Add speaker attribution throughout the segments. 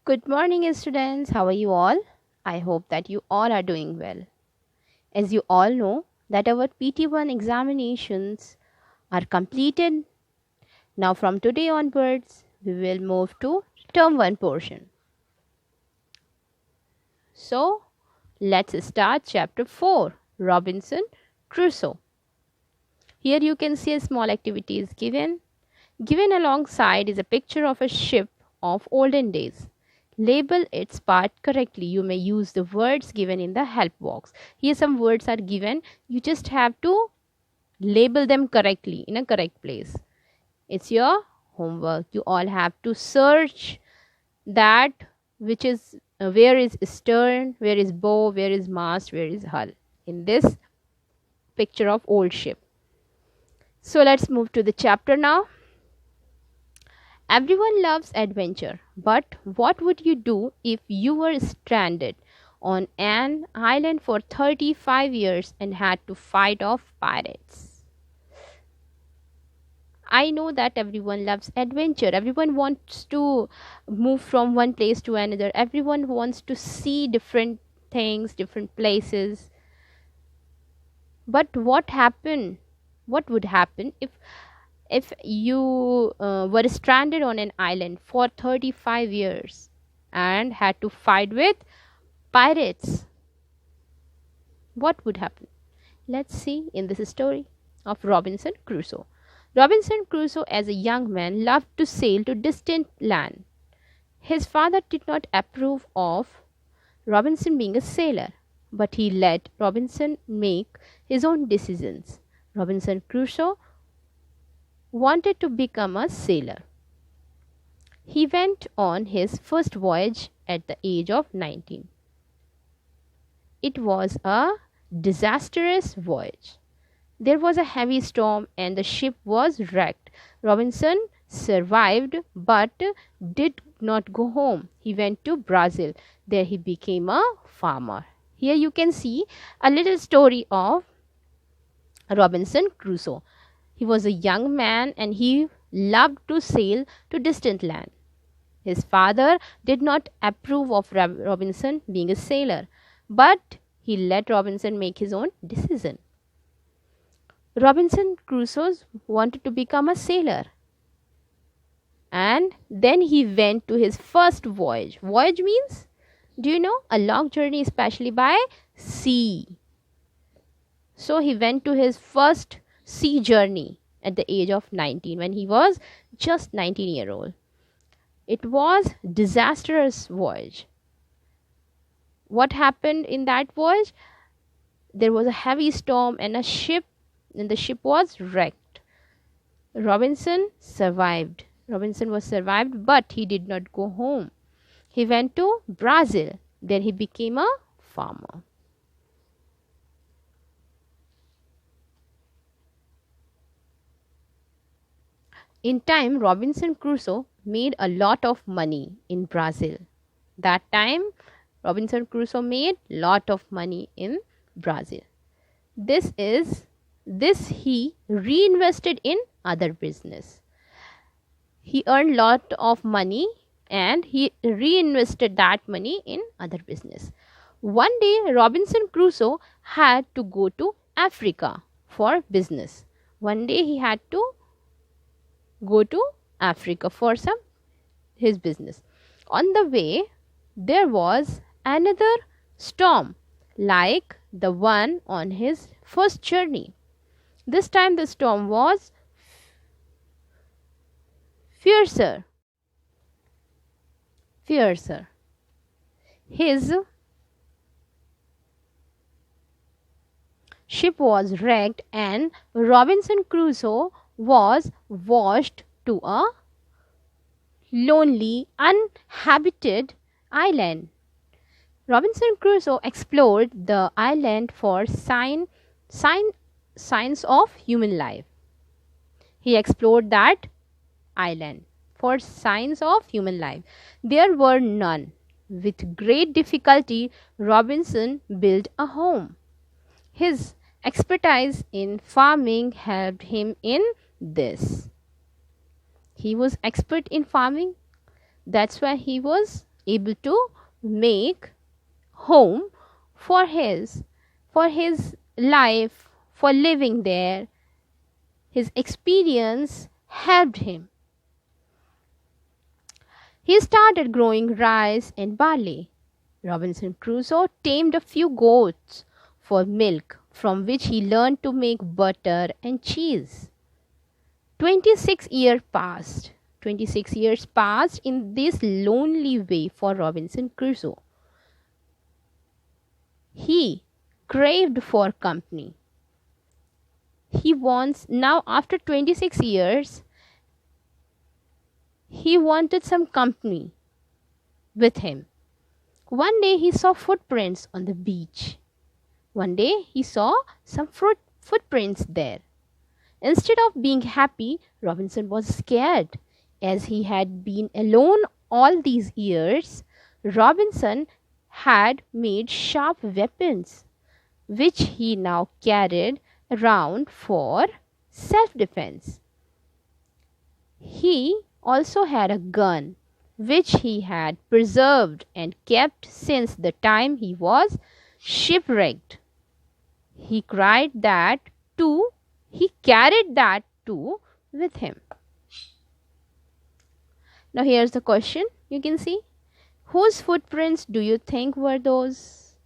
Speaker 1: Good morning, students. How are you all? I hope that you all are doing well. As you all know that our PT1 examinations are completed. Now from today onwards, we will move to term 1 portion. So, let's start chapter 4, Robinson Crusoe. Here you can see a small activity is given. Given alongside is a picture of a ship of olden days. Label its part correctly. You may use the words given in the help box. Here some words are given. You just have to label them correctly in a correct place. It's your homework. You all have to search that which is where is stern, where is bow, where is mast, where is hull in this picture of old ship. So let's move to the chapter now. Everyone loves adventure, but what would you do if you were stranded on an island for 35 years and had to fight off pirates? I know that everyone loves adventure. Everyone wants to move from one place to another. Everyone wants to see different things, different places. But what would happen if you were stranded on an island for 35 years and had to fight with pirates? What would happen? Let's see in this story of Robinson Crusoe. Robinson Crusoe, as a young man, loved to sail to distant land. His father did not approve of Robinson being a sailor, but he let Robinson make his own decisions. Robinson Crusoe wanted to become a sailor. He went on his first voyage at the age of 19. It was a disastrous voyage. There was a heavy storm and the ship was wrecked. Robinson survived but did not go home. He went to Brazil. There he became a farmer. Here you can see a little story of Robinson Crusoe. He was a young man and he loved to sail to distant land. His father did not approve of Robinson being a sailor, but he let Robinson make his own decision. Robinson Crusoe wanted to become a sailor, and then he went to his first voyage. Voyage means, do you know, a long journey, especially by sea. So he went to his first sea journey at the age of 19, when he was just 19-year-old. It was disastrous voyage. What happened in that voyage? There was a heavy storm and the ship was wrecked. Robinson survived. Robinson was survived, but he did not go home. He went to Brazil. Then he became a farmer. In time, Robinson Crusoe made a lot of money in Brazil. That time, Robinson Crusoe made lot of money in Brazil. This he reinvested in other business. He earned lot of money and he reinvested that money in other business. One day, Robinson Crusoe had to go to Africa for business. One day he had to go to Africa for his business. On the way, there was another storm like the one on his first journey. This time the storm was fiercer. His ship was wrecked and Robinson Crusoe was washed to a lonely, uninhabited island. Robinson Crusoe explored the island for signs of human life. He explored that island for signs of human life. There were none. With great difficulty, Robinson built a home. His expertise in farming helped him in this. He was expert in farming. That's why he was able to make home for his life, for living there. His experience helped him. He started growing rice and barley. Robinson Crusoe tamed a few goats for milk, from which he learned to make butter and cheese. 26 years passed. 26 years passed in this lonely way for Robinson Crusoe. He craved for company. Now after 26 years, he wanted some company with him. One day he saw footprints on the beach. One day he saw some footprints there. Instead of being happy, Robinson was scared. As he had been alone all these years, Robinson had made sharp weapons, which he now carried around for self-defense. He also had a gun, which he had preserved and kept since the time he was shipwrecked. He carried that too with him. Now here's the question. You can see, whose footprints do you think were those?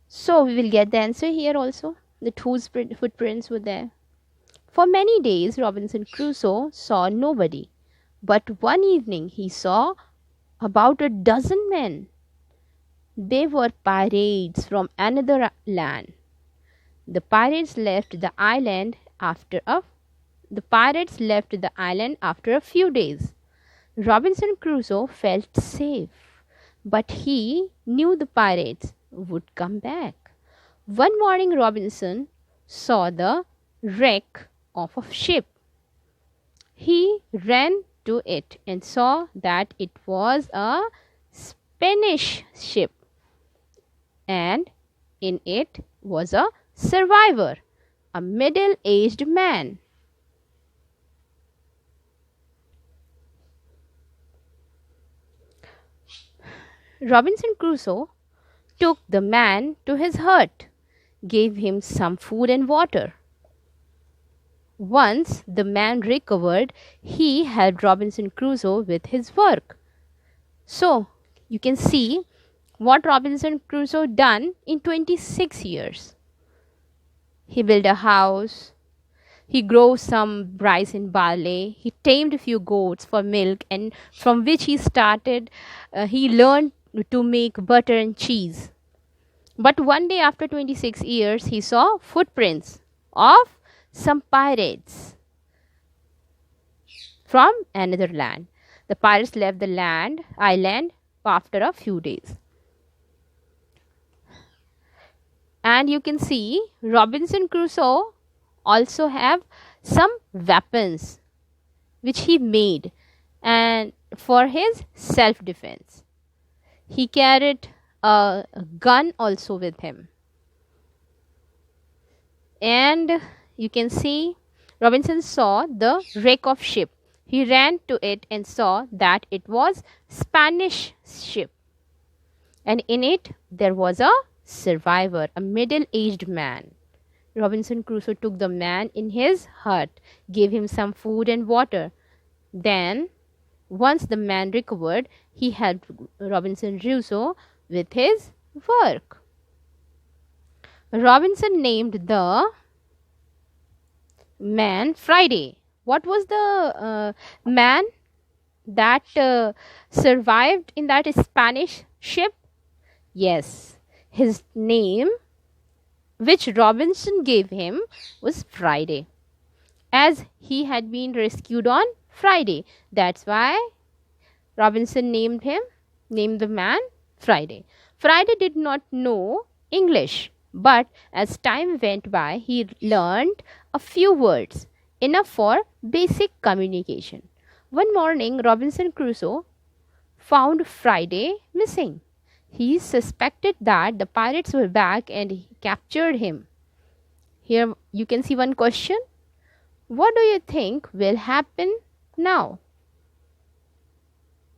Speaker 1: So we will get the answer here also, that whose footprints were there. For many days Robinson Crusoe saw nobody, but one evening he saw about a dozen men. They were pirates from another land. The pirates left the island after a few days. Robinson Crusoe felt safe, but he knew the pirates would come back. One morning Robinson saw the wreck of a ship. He ran to it and saw that it was a Spanish ship, and in it was a survivor, a middle-aged man. Robinson Crusoe took the man to his hut, gave him some food and water. Once the man recovered, he helped Robinson Crusoe with his work. So you can see what Robinson Crusoe done in 26 years. He built a house, he grew some rice and barley, he tamed a few goats for milk, and from which he learned to make butter and cheese. But one day after 26 years, he saw footprints of some pirates from another land. The pirates left the island after a few days. And you can see Robinson Crusoe also have some weapons which he made and for his self-defense. He carried a gun also with him. And you can see Robinson saw the wreck of ship. He ran to it and saw that it was Spanish ship, and in it there was a survivor, a middle-aged man. Robinson Crusoe took the man in his hut, gave him some food and water. Then, once the man recovered, he helped Robinson Crusoe with his work. Robinson named the man Friday. What was the man that survived in that Spanish ship? Yes, his name, which Robinson gave him, was Friday, as he had been rescued on Friday. That's why Robinson named the man Friday. Friday did not know English, but as time went by, he learned a few words, enough for basic communication. One morning, Robinson Crusoe found Friday missing. He suspected that the pirates were back and he captured him. Here you can see one question. What do you think will happen now?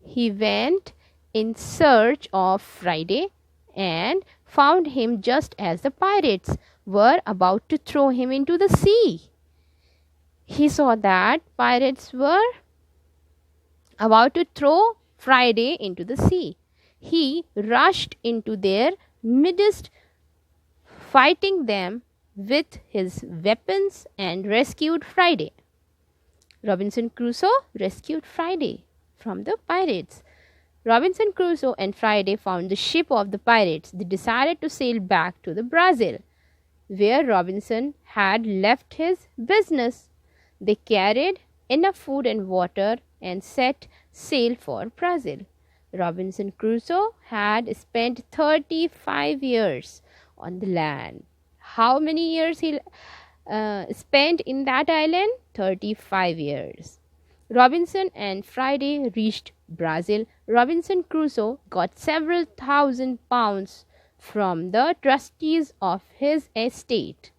Speaker 1: he went in search of Friday and found him just as the pirates were about to throw him into the sea. He saw that pirates were about to throw Friday into the sea. He rushed into their midst, fighting them with his weapons, and rescued Friday. Robinson Crusoe rescued Friday from the pirates. Robinson Crusoe and Friday found the ship of the pirates. They decided to sail back to the Brazil, where Robinson had left his business. They carried enough food and water and set sail for Brazil. Robinson Crusoe had spent 35 years on the land. How many years he spent in that island? 35 years. Robinson and Friday reached Brazil. Robinson Crusoe got several £1,000 from the trustees of his estate.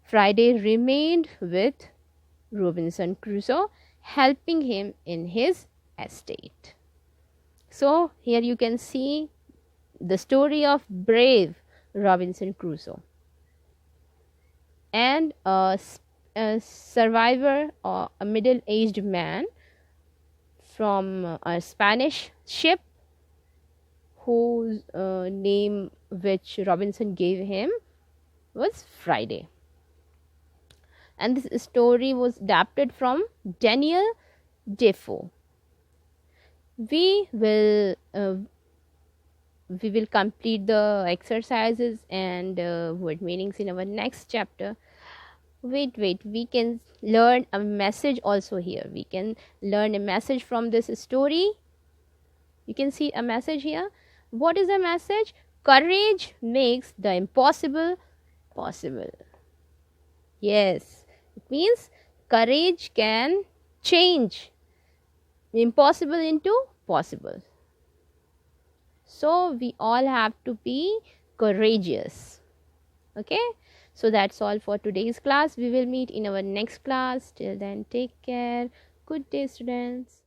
Speaker 1: Friday remained with Robinson Crusoe, helping him in his estate. So here you can see the story of brave Robinson Crusoe and a survivor or a middle-aged man from a Spanish ship whose name which Robinson gave him was Friday. And this story was adapted from Daniel Defoe. We will complete the exercises and word meanings in our next chapter. Wait, we can learn a message also here. We can learn a message from this story. You can see a message here. What is the message? Courage makes the impossible possible. Yes, it means courage can change impossible into possible. So we all have to be courageous. Okay, so that's all for today's class. We will meet in our next class. Till then, take care. Good day, students.